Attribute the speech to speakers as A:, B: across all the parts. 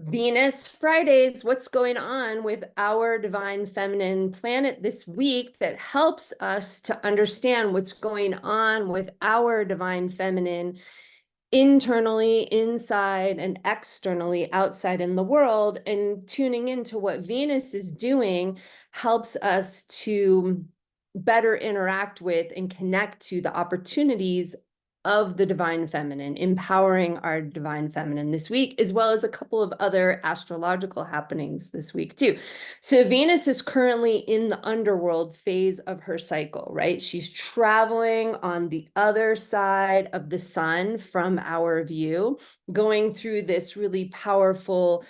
A: Venus Fridays, what's going on with our divine feminine planet this week that helps us to understand what's going on with our divine feminine internally, inside, and externally, outside in the world. And tuning into what Venus is doing helps us to better interact with and connect to the opportunities of the divine feminine, empowering our divine feminine this week, as well as a couple of other astrological happenings this week too. So Venus is currently in the underworld phase of her cycle, right? She's traveling on the other side of the sun from our view, going through this really powerful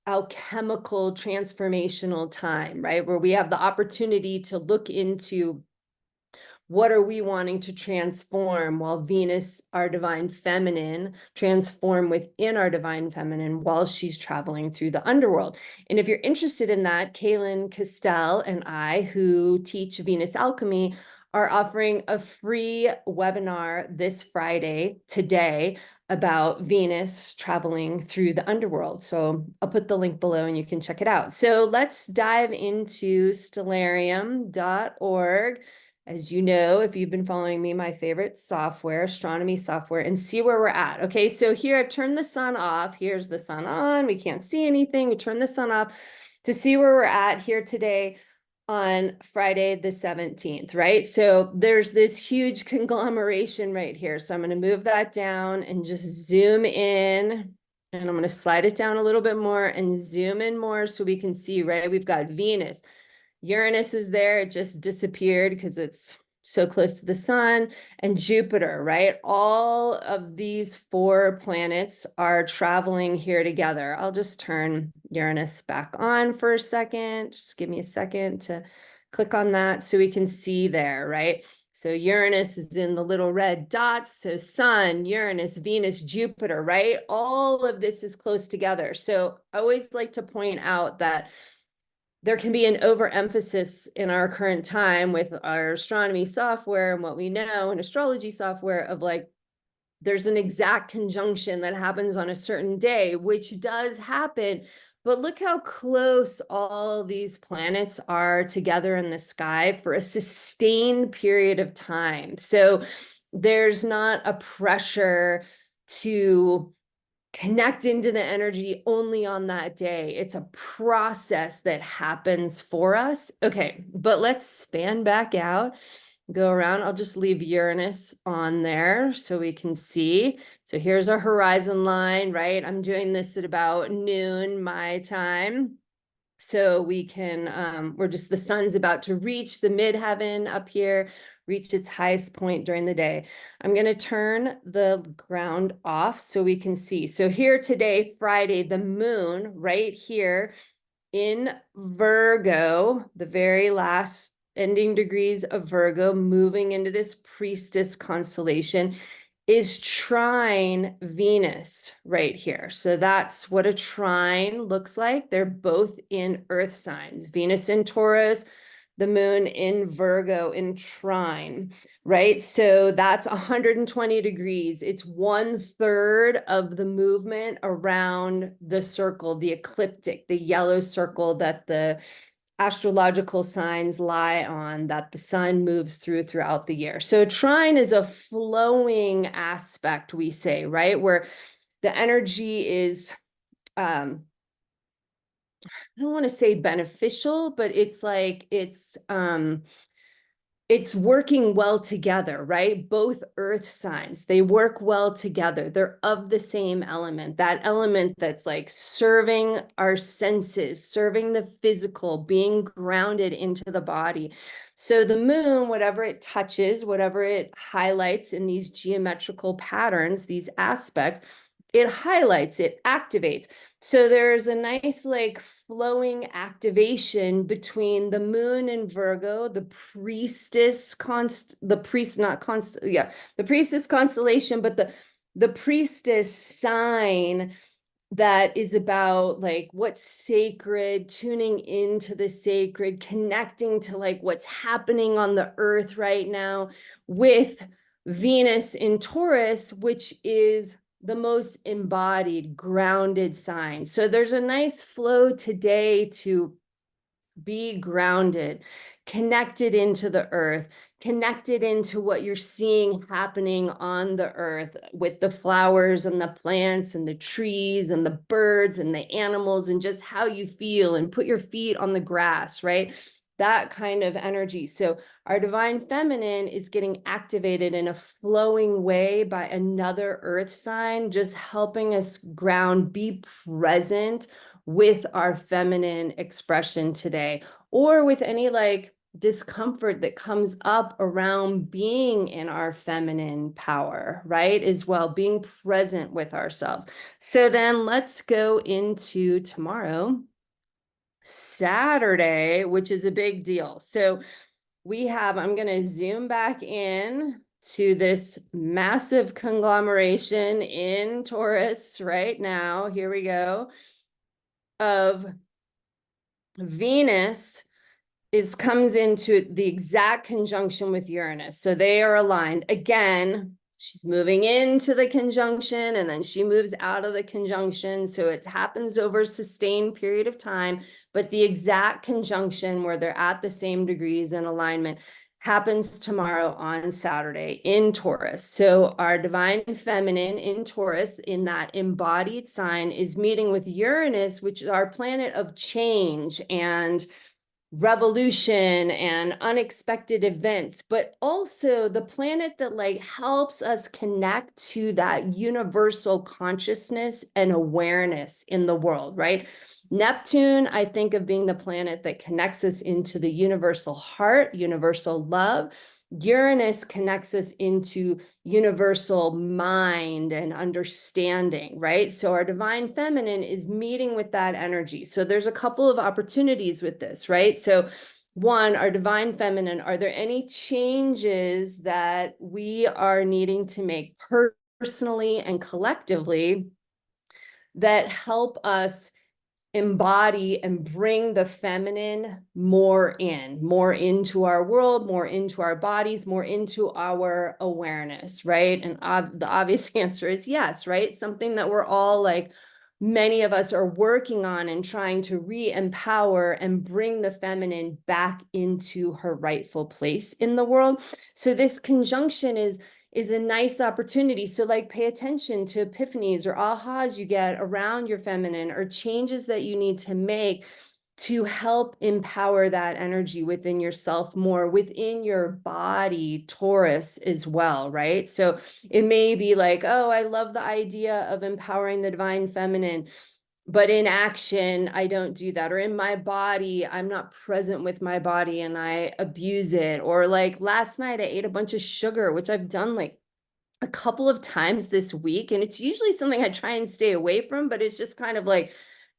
A: alchemical transformational time, right? Where we have the opportunity to look into what are we wanting to transform while Venus, our divine feminine, transform within our divine feminine while she's traveling through the underworld. And if you're interested in that, Kaylin Castell and I, who teach Venus alchemy, are offering a free webinar this Friday, today, about Venus traveling through the underworld. So I'll put the link below and you can check it out. So let's dive into stellarium.org. As you know, if you've been following me, my favorite software, astronomy software, and see where we're at. Okay, so here I've turned the sun off. Here's the sun on. We can't see anything. We turn the sun off to see where we're at here today on Friday the 17th, right? So there's this huge conglomeration right here. So I'm going to move that down and just zoom in. And I'm going to slide it down a little bit more and zoom in more so we can see, right? We've got Venus. Uranus is there. It just disappeared because it's so close to the sun, and Jupiter, right? All of these four planets are traveling here together. I'll just turn Uranus back on for a second. Just give me a second to click on that so we can see there, right? So Uranus is in the little red dots. So Sun, Uranus, Venus, Jupiter, right? All of this is close together. So I always like to point out that there can be an overemphasis in our current time with our astronomy software and what we know in astrology software of like, there's an exact conjunction that happens on a certain day, which does happen. But look how close all these planets are together in the sky for a sustained period of time. So there's not a pressure to connect into the energy only on that day. It's a process that happens for us. Okay, but let's span back out, go around. I'll just leave Uranus on there so we can see. So here's our horizon line, right? I'm doing this at about noon my time. So we can, the sun's about to reach the midheaven up here, reach its highest point during the day. I'm going to turn the ground off so we can see. So here today, Friday, the moon right here in Virgo, the very last ending degrees of Virgo, moving into this priestess constellation, is trine Venus right here. So that's what a trine looks like. They're both in earth signs, Venus in Taurus, the moon in Virgo in trine, right? So that's 120 degrees. It's 1/3 of the movement around the circle, the ecliptic, the yellow circle that the astrological signs lie on, that the sun moves throughout the year. So trine is a flowing aspect, we say, right? Where the energy is, I don't want to say beneficial, but it's like, it's working well together, right? Both earth signs, they work well together. They're of the same element, that element that's like serving our senses, serving the physical, being grounded into the body. So the moon, whatever it touches, whatever it highlights in these geometrical patterns, these aspects, it highlights, it activates. So there's a nice like flowing activation between the moon and Virgo, the priestess constellation, but the priestess sign that is about like what's sacred, tuning into the sacred, connecting to like what's happening on the earth right now, with Venus in Taurus, which is the most embodied, grounded sign. So there's a nice flow today to be grounded, connected into the earth, connected into what you're seeing happening on the earth with the flowers and the plants and the trees and the birds and the animals, and just how you feel, and put your feet on the grass, right? That kind of energy. So our divine feminine is getting activated in a flowing way by another earth sign, just helping us ground, be present with our feminine expression today, or with any like discomfort that comes up around being in our feminine power, right? As well, being present with ourselves. So then let's go into tomorrow, Saturday, which is a big deal. So we have, I'm going to zoom back in to this massive conglomeration in Taurus right now. Here we go. Of Venus comes into the exact conjunction with Uranus. So they are aligned. Again, she's moving into the conjunction and then she moves out of the conjunction. So it happens over a sustained period of time, but the exact conjunction where they're at the same degrees in alignment happens tomorrow on Saturday in Taurus. So our divine feminine in Taurus, in that embodied sign, is meeting with Uranus, which is our planet of change and revolution and unexpected events, but also the planet that like helps us connect to that universal consciousness and awareness in the world, right? Neptune, I think of being the planet that connects us into the universal heart, universal love. Uranus connects us into universal mind and understanding, right? So our divine feminine is meeting with that energy. So there's a couple of opportunities with this, right? So one, our divine feminine, are there any changes that we are needing to make personally and collectively that help us embody and bring the feminine more into our world, more into our bodies, more into our awareness, right? And the obvious answer is yes, right? Something that we're all like, many of us are working on and trying to re-empower and bring the feminine back into her rightful place in the world. So this conjunction is a nice opportunity. So like pay attention to epiphanies or ahas you get around your feminine, or changes that you need to make to help empower that energy within yourself more, within your body, Taurus, as well, right? So it may be like, oh, I love the idea of empowering the divine feminine, but in action, I don't do that. Or in my body, I'm not present with my body and I abuse it. Or like last night, I ate a bunch of sugar, which I've done like a couple of times this week. And it's usually something I try and stay away from, but it's just kind of like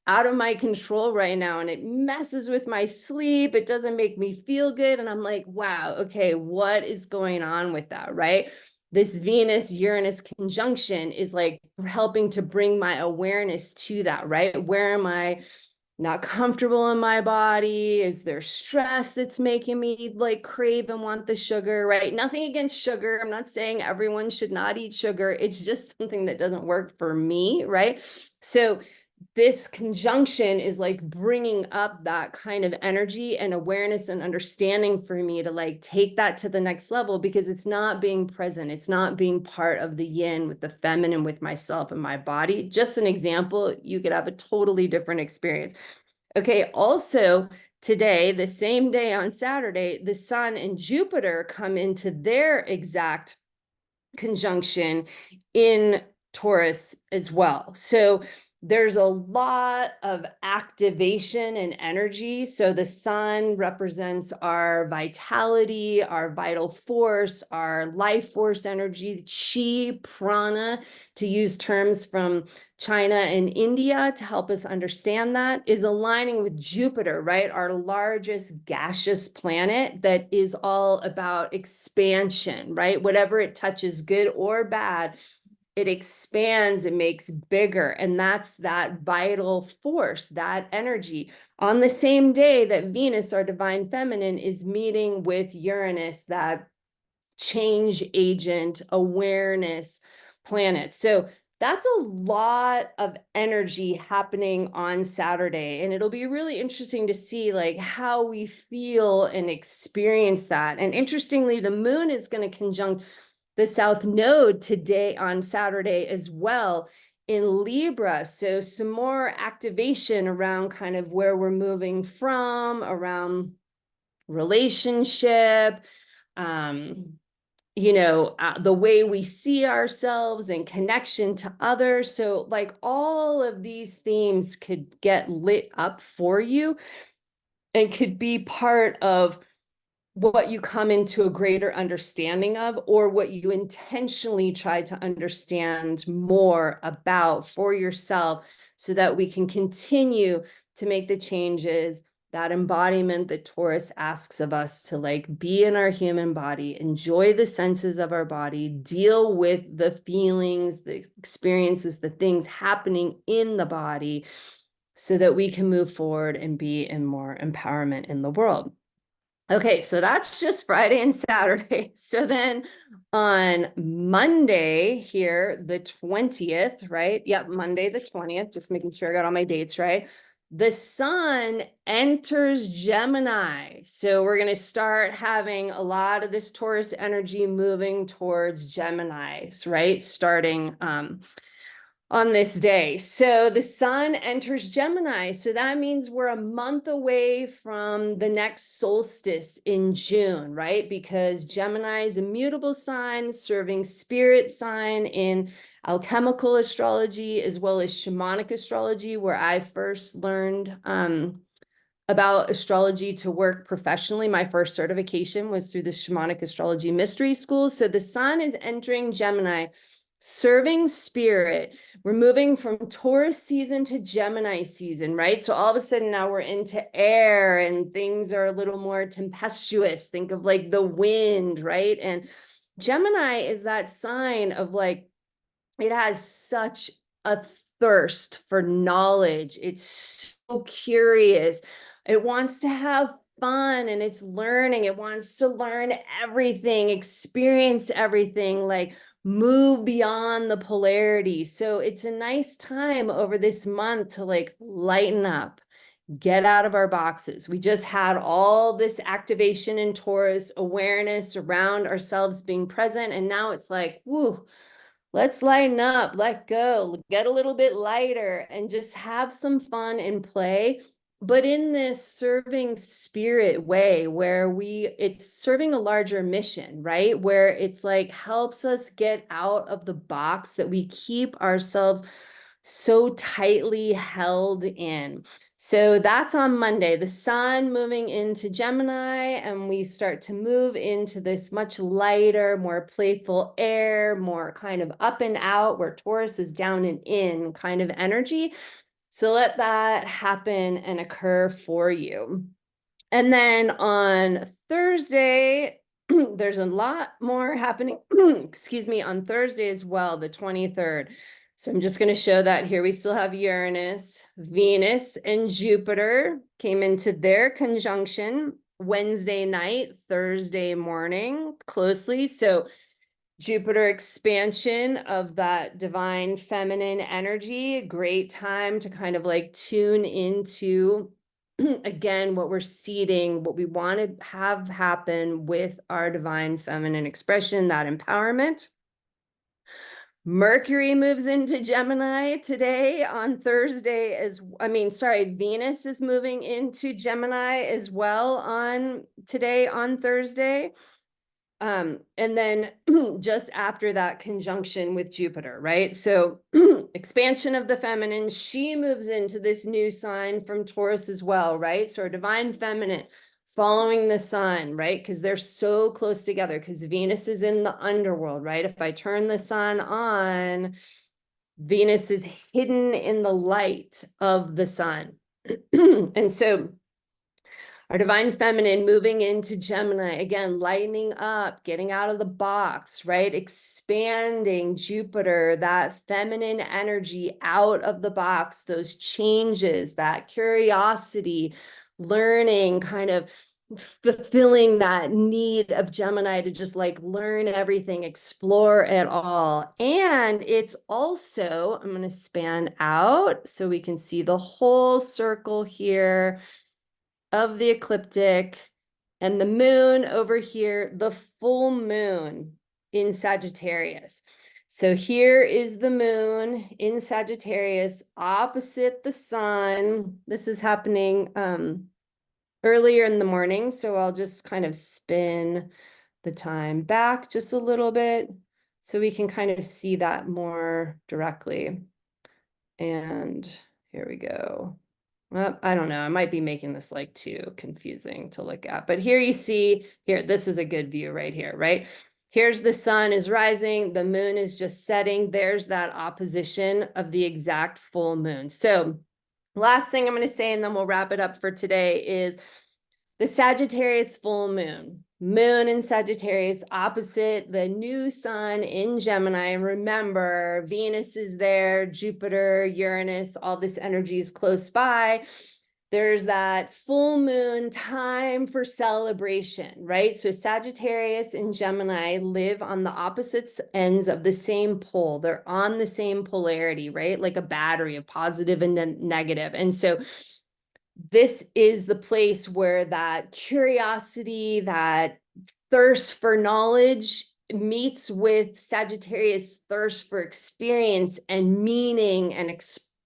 A: out of my control right now. And it messes with my sleep. It doesn't make me feel good. And I'm like, wow, okay, what is going on with that, right? This Venus-Uranus conjunction is like helping to bring my awareness to that, right? Where am I not comfortable in my body? Is there stress that's making me like crave and want the sugar, right? Nothing against sugar. I'm not saying everyone should not eat sugar. It's just something that doesn't work for me, right? So this conjunction is like bringing up that kind of energy and awareness and understanding for me to like take that to the next level, because it's not being present. It's not being part of the yin with the feminine, with myself and my body. Just an example, you could have a totally different experience. Okay, also today, the same day on Saturday, the Sun and Jupiter come into their exact conjunction in Taurus as well. So there's a lot of activation and energy. So the sun represents our vitality, our vital force, our life force energy, chi, prana, to use terms from China and India to help us understand that, is aligning with Jupiter, right? Our largest gaseous planet that is all about expansion, right? Whatever it touches, good or bad, it expands, it makes bigger. And that's that vital force, that energy. On the same day that Venus, our divine feminine, is meeting with Uranus, that change agent awareness planet. So That's a lot of energy happening on Saturday. And it'll be really interesting to see like how we feel and experience that. And interestingly, the moon is going to conjunct the South Node today on Saturday as well in Libra. So some more activation around kind of where we're moving from, around relationship, um, the way we see ourselves and connection to others. So like all of these themes could get lit up for you and could be part of what you come into a greater understanding of, or what you intentionally try to understand more about for yourself, so that we can continue to make the changes, that embodiment that Taurus asks of us to like be in our human body, enjoy the senses of our body, deal with the feelings, the experiences, the things happening in the body, so that we can move forward and be in more empowerment in the world. Okay, so that's just Friday and Saturday. So then on Monday here, the 20th, right? Yep, Monday the 20th, just making sure I got all my dates right. The sun enters Gemini. So we're going to start having a lot of this Taurus energy moving towards Geminis, right? Starting on this day. So the sun enters Gemini. So that means we're a month away from the next solstice in June, right? Because Gemini is a mutable sign, serving spirit sign in alchemical astrology, as well as shamanic astrology, where I first learned about astrology to work professionally. My first certification was through the Shamanic Astrology Mystery School. So the sun is entering Gemini, serving spirit. We're moving from Taurus season to Gemini season, right? So all of a sudden now we're into air and things are a little more tempestuous. Think of like the wind, right? And Gemini is that sign of like, it has such a thirst for knowledge. It's so curious. It wants to have fun and it's learning. It wants to learn everything, experience everything, like move beyond the polarity. So it's a nice time over this month to like lighten up, get out of our boxes. We just had all this activation in Taurus, awareness around ourselves being present. And now it's like, woo, let's lighten up, let go, get a little bit lighter, and just have some fun and play. But in this serving spirit way, where it's serving a larger mission, right? Where it's like helps us get out of the box that we keep ourselves so tightly held in. So that's on Monday, the sun moving into Gemini, and we start to move into this much lighter, more playful air, more kind of up and out, where Taurus is down and in kind of energy. So let that happen and occur for you. And then on Thursday, there's a lot more happening, excuse me, on Thursday as well, the 23rd. So I'm just going to show that here. We still have Uranus, Venus, and Jupiter came into their conjunction Wednesday night, Thursday morning, closely. So Jupiter expansion of that divine feminine energy, great time to kind of like tune into again what we're seeding, what we want to have happen with our divine feminine expression, that empowerment. Mercury moves into Gemini today on Thursday Venus is moving into Gemini as well on today on Thursday. And then just after that conjunction with Jupiter, right? So expansion of the feminine, she moves into this new sign from Taurus as well, right? So our divine feminine following the sun, right? Because they're so close together, because Venus is in the underworld, right? If I turn the sun on, Venus is hidden in the light of the sun. And so our divine feminine moving into Gemini, again, lightening up, getting out of the box, right? Expanding Jupiter, that feminine energy out of the box, those changes, that curiosity, learning, kind of fulfilling that need of Gemini to just like learn everything, explore it all. And it's also, I'm going to span out so we can see the whole circle here of the ecliptic, and the moon over here, the full moon in Sagittarius. So here is the moon in Sagittarius opposite the sun. This is happening earlier in the morning, so I'll just kind of spin the time back just a little bit so we can kind of see that more directly. And here we go. Well, I don't know. I might be making this like too confusing to look at. But here you see, here, this is a good view right here, right? Here's the sun is rising, the moon is just setting. There's that opposition of the exact full moon. So last thing I'm going to say, and then we'll wrap it up for today, is the Sagittarius full moon. Moon in Sagittarius opposite the new sun in Gemini. Remember, Venus is there, Jupiter, Uranus, all this energy is close by. There's that full moon time for celebration, right? So Sagittarius and Gemini live on the opposite ends of the same pole. They're on the same polarity, right? Like a battery of positive and negative. And so this is the place where that curiosity, that thirst for knowledge meets with Sagittarius thirst for experience and meaning and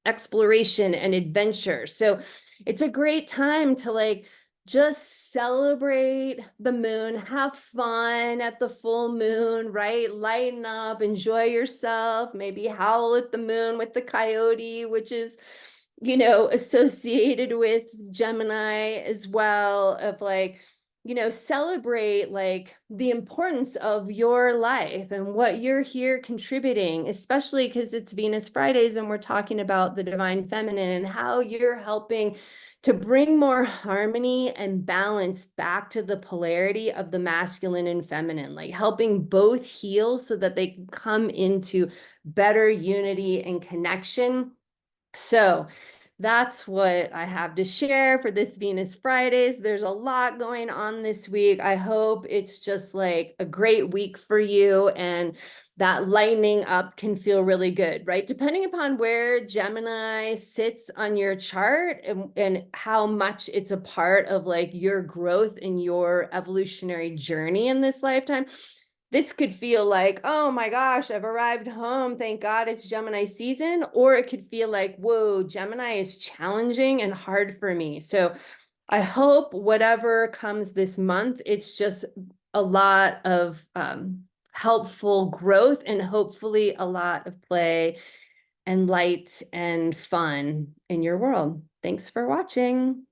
A: exploration and adventure. So it's a great time to like just celebrate the moon, have fun at the full moon, right? Lighten up, enjoy yourself, maybe howl at the moon with the coyote, which is, you know, associated with Gemini as well, of like, you know, celebrate like the importance of your life and what you're here contributing, especially because it's Venus Fridays and we're talking about the divine feminine and how you're helping to bring more harmony and balance back to the polarity of the masculine and feminine, like helping both heal so that they can come into better unity and connection. So that's what I have to share for this Venus Fridays. There's a lot going on this week. I hope it's just like a great week for you, and that lightening up can feel really good, right? Depending upon where Gemini sits on your chart and how much it's a part of like your growth in your evolutionary journey in this lifetime. This could feel like, oh my gosh, I've arrived home. Thank God it's Gemini season. Or it could feel like, whoa, Gemini is challenging and hard for me. So I hope whatever comes this month, it's just a lot of helpful growth and hopefully a lot of play and light and fun in your world. Thanks for watching.